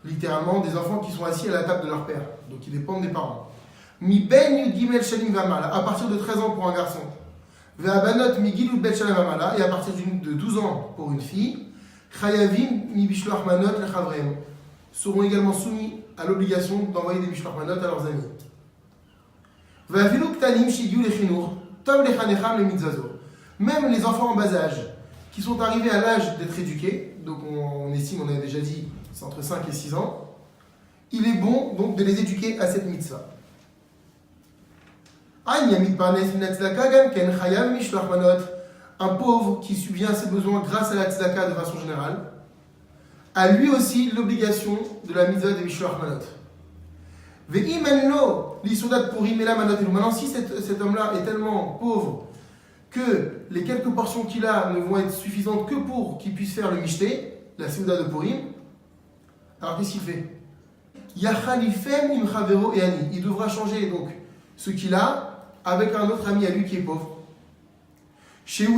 littéralement des enfants qui sont assis à la table de leur père, donc ils dépendent des parents. Mi ben yud gimel shanim vamala, à partir de 13 ans pour un garçon. Ve'abanot mi gilud bet shanim vamala, et à partir de 12 ans pour une fille. Chayavim mi bishloach manot lechavreim, seront également soumis à l'obligation d'envoyer des bishloach manot à leurs amis. Ve'afilu ktanim shigiu lechinur, tov lechanecham le mitzazo. Même les enfants en bas âge, qui sont arrivés à l'âge d'être éduqués, donc on estime, on a déjà dit, c'est entre 5 et 6 ans, il est bon donc de les éduquer à cette mitzvah. Un pauvre qui subvient à ses besoins grâce à la tzedaka de façon générale, a lui aussi l'obligation de la mitzvah des mishloach manot. Maintenant, si cet homme-là est tellement pauvre que les quelques portions qu'il a ne vont être suffisantes que pour qu'il puisse faire le mishté, la seuda de Purim, alors qu'est-ce qu'il fait? Il devra changer donc ce qu'il a avec un autre ami à lui qui est pauvre. Chacun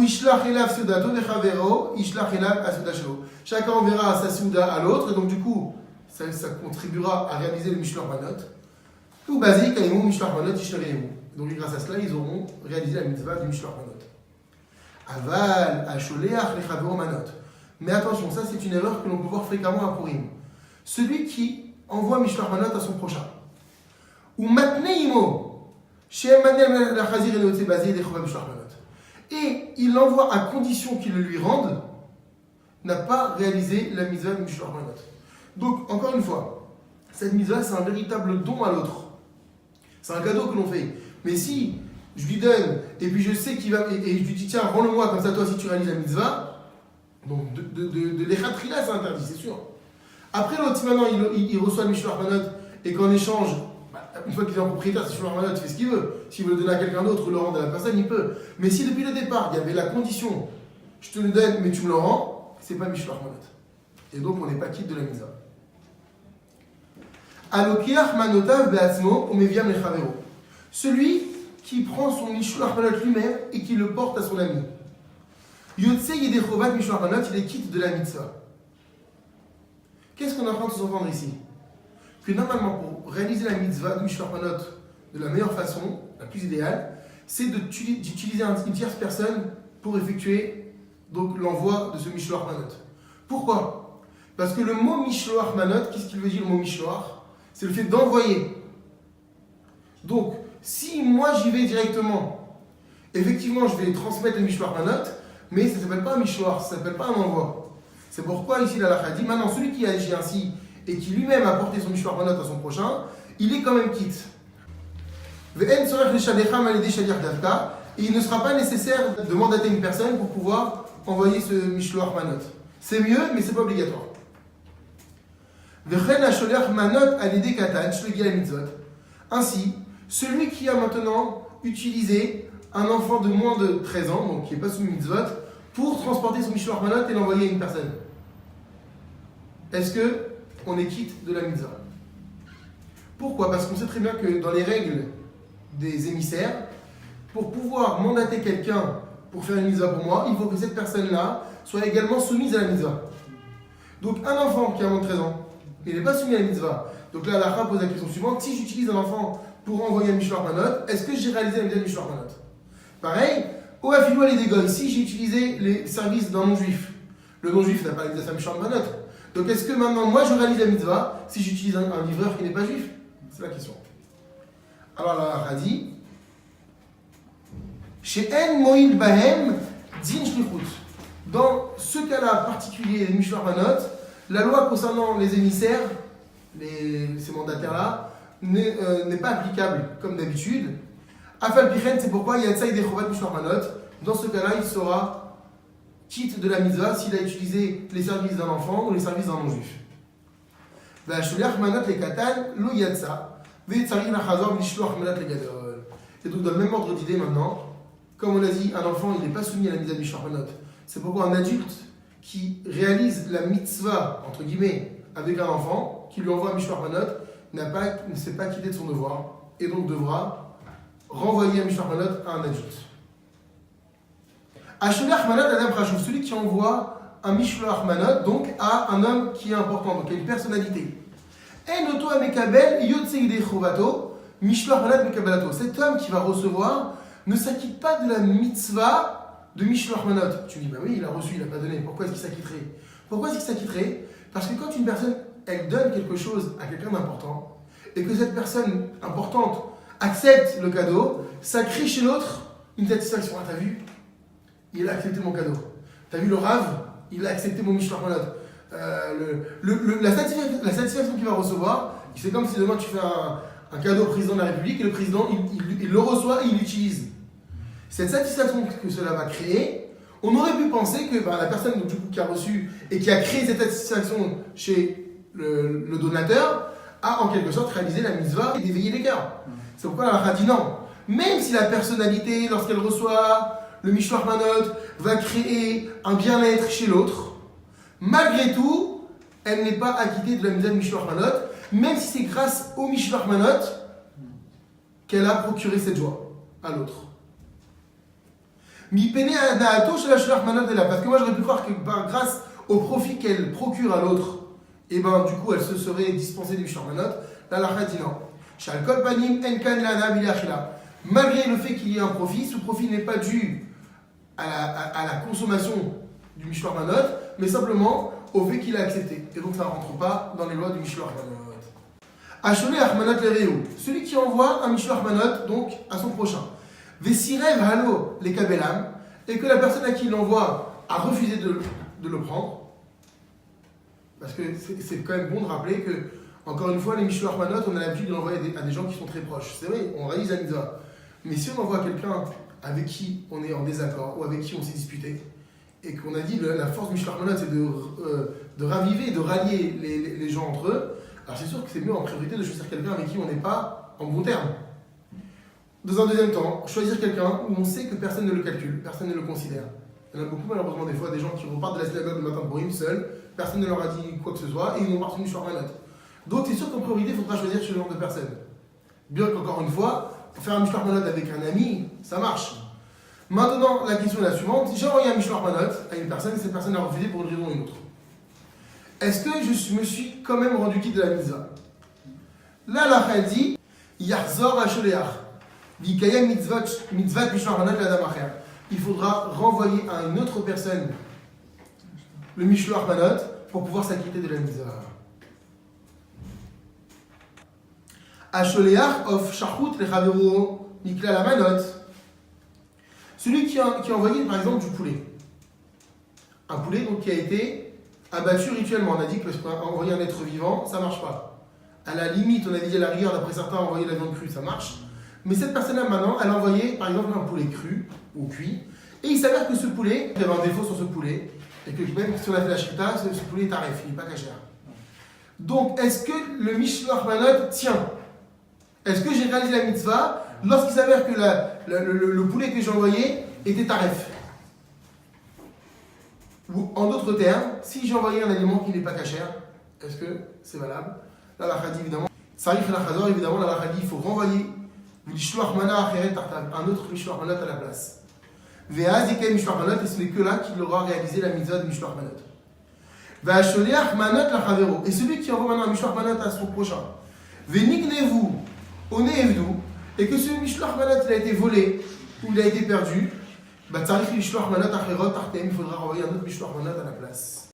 enverra sa seuda à l'autre, et donc du coup, ça contribuera à réaliser le mishloach manot. Tout basique, donc grâce à cela, ils auront réalisé la mitzvah du mishloach manot. Aval, asholeach lechavero manot. Mais attention, ça c'est une erreur que l'on peut voir fréquemment à Purim. Celui qui envoie mishloach manot à son prochain. Ou matneimo, shem manel la chazir et le bazé des chova mishloach manot. Et il l'envoie à condition qu'il le lui rende, n'a pas réalisé la mitzvah du mishloach manot. Donc, encore une fois, cette mitzvah c'est un véritable don à l'autre. C'est un cadeau que l'on fait. Mais si je lui donne, et puis je sais qu'il va, et je lui dis tiens, rends-le-moi, comme ça toi si tu réalises la mitzvah, donc de l'echatrila c'est interdit, c'est sûr. Après l'autre, si maintenant il reçoit le mishloach manot, et qu'en échange, une fois qu'il est en propriétaire, c'est mishloach manot, il fait ce qu'il veut. S'il veut le donner à quelqu'un d'autre ou le rendre à la personne, il peut. Mais si depuis le départ, il y avait la condition, je te le donne, mais tu me le rends, c'est pas mishloach manot. Et donc on n'est pas quitte de la mitzvah. Alokiach manotav be'atzmo umeviam lechavero. Celui qui prend son mishloach manot lui-même et qui le porte à son ami. Yotse yedechovat mishloach manot, il est quitte de la mitzvah. Qu'est-ce qu'on est en train de s'entendre ici? Que normalement, pour réaliser la mitzvah du mishloach manot de la meilleure façon, la plus idéale, c'est d'utiliser une tierce personne pour effectuer donc l'envoi de ce mishloach manot. Pourquoi? Parce que le mot mishloach manot, qu'est-ce qu'il veut dire le mot mishloach? C'est le fait d'envoyer. Donc, si moi j'y vais directement, effectivement je vais transmettre le mishloach manot, mais ça ne s'appelle pas un mishloach, ça ne s'appelle pas un envoi. C'est pourquoi ici la halakha dit, maintenant celui qui agit ainsi et qui lui-même a porté son mishloach manot à son prochain, il est quand même quitte. Et il ne sera pas nécessaire de mandater une personne pour pouvoir envoyer ce mishloach manot. C'est mieux, mais ce n'est pas obligatoire. Ainsi, celui qui a maintenant utilisé un enfant de moins de 13 ans, donc qui n'est pas soumis mitzvot, pour transporter son mishloach manot et l'envoyer à une personne. Est-ce qu'on est quitte de la mitzvah? Pourquoi? Parce qu'on sait très bien que dans les règles des émissaires, pour pouvoir mandater quelqu'un pour faire une mitzvah pour moi, il faut que cette personne-là soit également soumise à la mitzvah. Donc un enfant qui a moins de 13 ans, il n'est pas soumis à la mitzvah. Donc là, la Chara pose la question suivante, si j'utilise un enfant pour envoyer un mishloach manot, est-ce que j'ai réalisé la mitzvah du mishloach manot? Pareil, au afilou à l'édégoy, si j'ai utilisé les services d'un non-juif, le non-juif n'a pas la mitzvah mishloach manot. Donc est-ce que maintenant, moi je réalise la mitzvah si j'utilise un livreur qui n'est pas juif? C'est la question. Alors la Chara dit, chez En Moïd Bahem, Din Shlichut. Dans ce cas-là particulier, les mishloach manot, la loi concernant les émissaires, ces mandataires-là, n'est pas applicable comme d'habitude. Afal Pichen, c'est pourquoi il y a Tsaïd Echovat mishloach manot. Dans ce cas-là, il sera quitte de la mitzvah s'il a utilisé les services d'un enfant ou les services d'un non-juif. Et donc, dans le même ordre d'idée maintenant, comme on a dit, un enfant, il n'est pas soumis à la mitzvah du mishloach manot. C'est pourquoi un adulte qui réalise la mitzvah, entre guillemets, avec un enfant, qui lui envoie un mishloach manot, ne s'est pas quitté de son devoir, et donc devra renvoyer un mishloach manot à un adulte. Asholach manot adam chashuv, celui qui envoie un mishloach manot, donc à un homme qui est important, donc à une personnalité. En oto amekabel yotzei chovato mishloach manot mekabelato. Cet homme qui va recevoir ne s'acquitte pas de la mitzvah de mishloach manot. Tu dis, bah oui, il a reçu, il n'a pas donné. Pourquoi est-ce qu'il s'acquitterait? Pourquoi est-ce qu'il s'acquitterait? Parce que quand une personne, elle donne quelque chose à quelqu'un d'important, et que cette personne importante accepte le cadeau, ça crée chez l'autre une satisfaction. Ah, t'as vu? Il a accepté mon cadeau. T'as vu le Rav? Il a accepté mon mishloach manot. La satisfaction qu'il va recevoir, c'est comme si demain tu fais un cadeau au président de la République et le président il le reçoit et il l'utilise. Cette satisfaction que cela va créer, on aurait pu penser que la personne du coup, qui a reçu et qui a créé cette satisfaction chez le donateur a en quelque sorte réalisé la mitzvah et d'éveiller les cœurs. C'est pourquoi la halakha dit non. Même si la personnalité, lorsqu'elle reçoit le mishloach manot, va créer un bien-être chez l'autre, malgré tout, elle n'est pas acquittée de la mitzvah de mishloach manot, même si c'est grâce au mishloach manot qu'elle a procuré cette joie à l'autre. Parce que moi j'aurais pu croire que grâce au profit qu'elle procure à l'autre, et du coup elle se serait dispensée du mishloach manot. La halakha dit non. Malgré le fait qu'il y ait un profit, ce profit n'est pas dû à la consommation du mishloach manot, mais simplement au fait qu'il a accepté. Et donc ça ne rentre pas dans les lois du mishloach manot. Asholeach manot lereu, celui qui envoie un mishloach manot donc à son prochain. Vesirev halo les kabelam, et que la personne à qui il l'envoie a refusé de le prendre. Parce que c'est quand même bon de rappeler que, encore une fois, les mishloach manot, on a l'habitude de l'envoyer à des gens qui sont très proches. C'est vrai, on réalise la mitzvah. Mais si on envoie quelqu'un avec qui on est en désaccord ou avec qui on s'est disputé, et qu'on a dit la force du mishloach manot, c'est de raviver, de rallier les gens entre eux, alors c'est sûr que c'est mieux en priorité de choisir quelqu'un avec qui on n'est pas en bon terme. Dans un deuxième temps, choisir quelqu'un où on sait que personne ne le calcule, personne ne le considère. Il y en a beaucoup malheureusement des fois des gens qui repartent de la synagogue le matin pour une seule, personne ne leur a dit quoi que ce soit et ils vont partir du mishloach manot. Donc c'est sûr qu'en priorité, il faudra choisir ce genre de personne. Bien qu'encore une fois, faire un mishloach manot avec un ami, ça marche. Maintenant, la question est la suivante. Si j'ai envoyé un mishloach manot à une personne et cette personne a refusé pour une raison ou une autre, est-ce que je me suis quand même rendu quitte de la mitzvah? Là, la halakha dit Yachzor ha-sholeach v'yikayem mitzvat mishloach manot l'adam acher. Il faudra renvoyer à une autre personne le mishloach manot pour pouvoir s'acquitter de la mitzvah. Ha-sholeach of shachut lechavero nikla la manot. Celui qui a envoyé par exemple du poulet. Un poulet donc qui a été abattu rituellement. On a dit que parce qu'on a envoyé un être vivant, ça ne marche pas. À la limite, on a dit à la rigueur, d'après certains, envoyer la viande crue, ça marche. Mais cette personne-là, maintenant, elle a envoyé par exemple un poulet cru ou cuit. Et il s'avère que ce poulet, il y avait un défaut sur ce poulet. Et que même si on a fait la shrita, ce poulet est taref, il n'est pas kasher. Donc, est-ce que le mishloach manot tient? Est-ce que j'ai réalisé la mitzvah lorsqu'il s'avère que le poulet que j'ai envoyé était taref? Ou en d'autres termes, si j'ai envoyé un aliment qui n'est pas kasher, est-ce que c'est valable? Là, la halakha dit évidemment, Sarich la Chazor, évidemment, la halakha dit il faut renvoyer un autre mishloach manot à la place. Ve'az yikem mishloach manot, et ce n'est que là qu'il aura réalisé la mitzvah de mishloach manot. Ve'asholeach manot la chavero, et celui qui envoie maintenant un mishloach manot à son prochain. Ve'nignevu oneevdu, et que ce mishloach manot il a été volé ou il a été perdu, il faudra renvoyer un autre mishloach manot à la place.